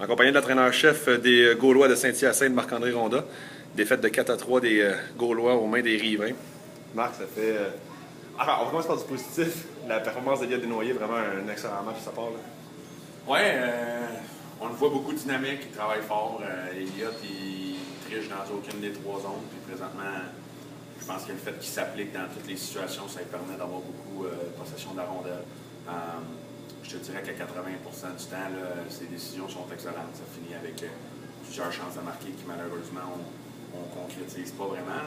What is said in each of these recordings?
En compagnie de l'entraîneur-chef des Gaulois de Saint-Hyacinthe, Marc-André Rondat. Défaite de 4-3 des Gaulois aux mains des Riverains. Marc, ça fait... Enfin, on commence par du positif. La performance d'Eliott Desnoyers, vraiment un excellent match de sa part. Oui, on le voit beaucoup dynamique, il travaille fort. Eliott, il triche dans aucune des trois zones. Puis présentement, je pense que le fait qu'il s'applique dans toutes les situations, ça lui permet d'avoir beaucoup de possession de la rondelle. Je te dirais qu'à 80% du temps, là, ses décisions sont excellentes. Ça finit avec plusieurs chances de marquer qui, malheureusement, on ne concrétise pas vraiment.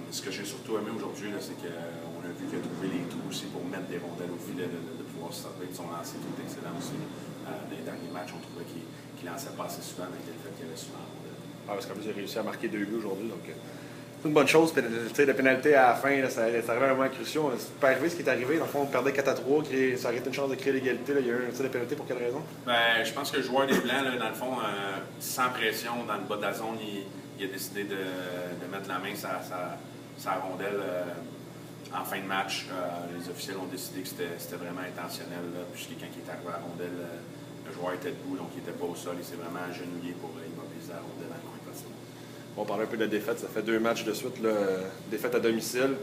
Ce que j'ai surtout aimé aujourd'hui, c'est qu'on a vu qu'il a trouvé les trous aussi pour mettre des rondelles au filet, de pouvoir se servir de son lancer qui est excellent aussi. Dans les derniers matchs, on trouvait qu'il lançait pas assez souvent, mais le fait qu'il avait souvent la rondelle. Parce qu'en plus, il a réussi à marquer 2 buts aujourd'hui. Donc, c'est une bonne chose. La pénalité à la fin, là, ça arrivait à un moment crucial. C'est pas arrivé ce qui est arrivé. Dans le fond, on perdait 4-3. Ça aurait été une chance de créer l'égalité. Il y a eu un tir de pénalité pour quelle raison? Ben, je pense que le joueur des Blancs, là, dans le fond, sans pression, dans le bas de la zone, il a décidé de mettre la main sur sa rondelle en fin de match. Les officiels ont décidé que c'était vraiment intentionnel, là, puisque quand il est arrivé à la rondelle, le joueur était debout, donc il n'était pas au sol. Il s'est vraiment agenouillé pour immobiliser la rondelle dans le coin de la. On parlait un peu de la défaite. Ça fait 2 matchs de suite. Là, défaite à domicile.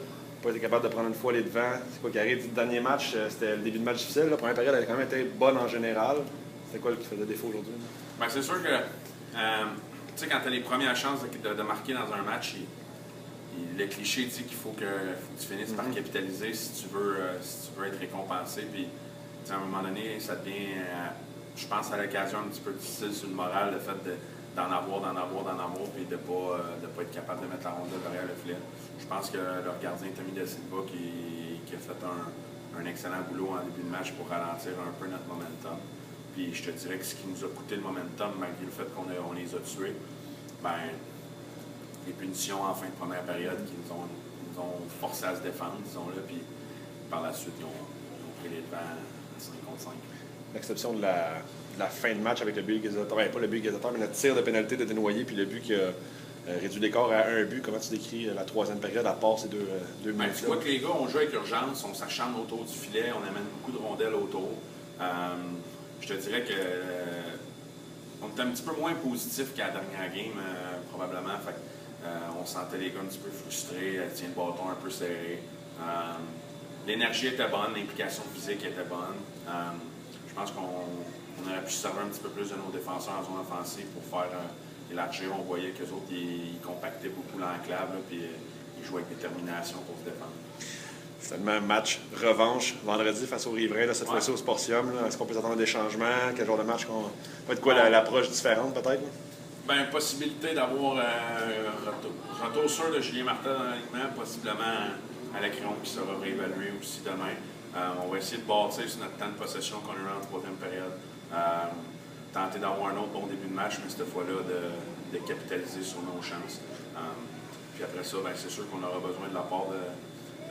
Pas été capable de prendre une fois les devants. C'est quoi qui arrive? Le dernier match, c'était le début de match difficile. La première période avait quand même été bonne en général. C'était quoi qui faisait défaut aujourd'hui? Ben, c'est sûr que, tu sais, quand tu as les premières chances de marquer dans un match, le cliché dit qu'il faut que tu finisses par capitaliser si tu veux être récompensé. Puis, à un moment donné, ça devient, je pense, à l'occasion un petit peu difficile sur le moral, le fait d'en avoir, puis de pas être capable de mettre la rondelle derrière le filet. Je pense que leur gardien Tommy Da Silva qui a fait un excellent boulot en début de match pour ralentir un peu notre momentum. Puis je te dirais que ce qui nous a coûté le momentum, malgré le fait qu'on les a tués, ben, les punitions en fin de première période qui nous ont forcé à se défendre, disons-le, puis par la suite, ils ont pris les devants à 5 contre 5. L'exception de la fin de match avec le but égalisateur, pas le but égalisateur, mais le tir de pénalité de Desnoyers, puis le but qui a réduit l'écart à 1 but. Comment tu décris la troisième période à part ces deux minutes? Tu vois que les gars, on joue avec urgence, on s'acharne autour du filet, on amène beaucoup de rondelles autour. Je te dirais que on était un petit peu moins positif qu'à la dernière game, probablement. Fait, on sentait les gars un petit peu frustrés, tiens le bâton un peu serré. L'énergie était bonne, l'implication physique était bonne. Je pense qu'on aurait pu se servir un petit peu plus de nos défenseurs en zone offensive pour faire élargir. On voyait qu'eux autres, ils compactaient beaucoup l'enclave, puis ils jouaient avec détermination pour se défendre. Finalement, un match revanche vendredi face aux Riverains, là, cette fois-ci au Sportium. Est-ce qu'on peut s'attendre à des changements? Quel genre de match va être quoi l'approche différente peut-être? Bien, possibilité d'avoir retour sûr de Julien Martel dans l'alignement, possiblement à l'écran qui sera réévalué aussi demain. On va essayer de bâtir sur notre temps de possession qu'on a eu en troisième période. Tenter d'avoir un autre bon début de match, mais cette fois-là, de capitaliser sur nos chances. Puis après ça, c'est sûr qu'on aura besoin de la part de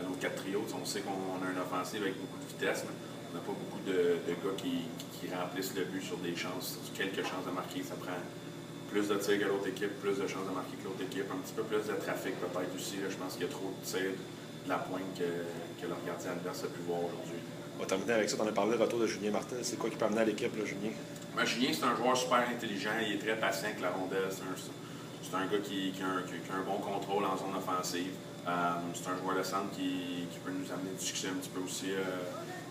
nos 4 trios. On sait qu'on a une offensive avec beaucoup de vitesse, mais on n'a pas beaucoup de gars qui remplissent le but sur des chances, sur quelques chances de marquer. Ça prend plus de tirs que l'autre équipe, plus de chances de marquer que l'autre équipe, un petit peu plus de trafic peut-être aussi. Là, je pense qu'il y a trop de tirs de la pointe que leur gardien adverse a pu voir aujourd'hui. On va terminer avec ça. Tu en as parlé, le retour de Julien Martel. C'est quoi qui peut amener à l'équipe, là, Julien? Ben, Julien, c'est un joueur super intelligent. Il est très patient avec la rondelle. C'est un gars qui a un bon contrôle en zone offensive. C'est un joueur de centre qui peut nous amener du succès un petit peu aussi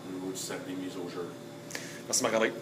au niveau du cercle des mises au jeu. Merci Marc-André.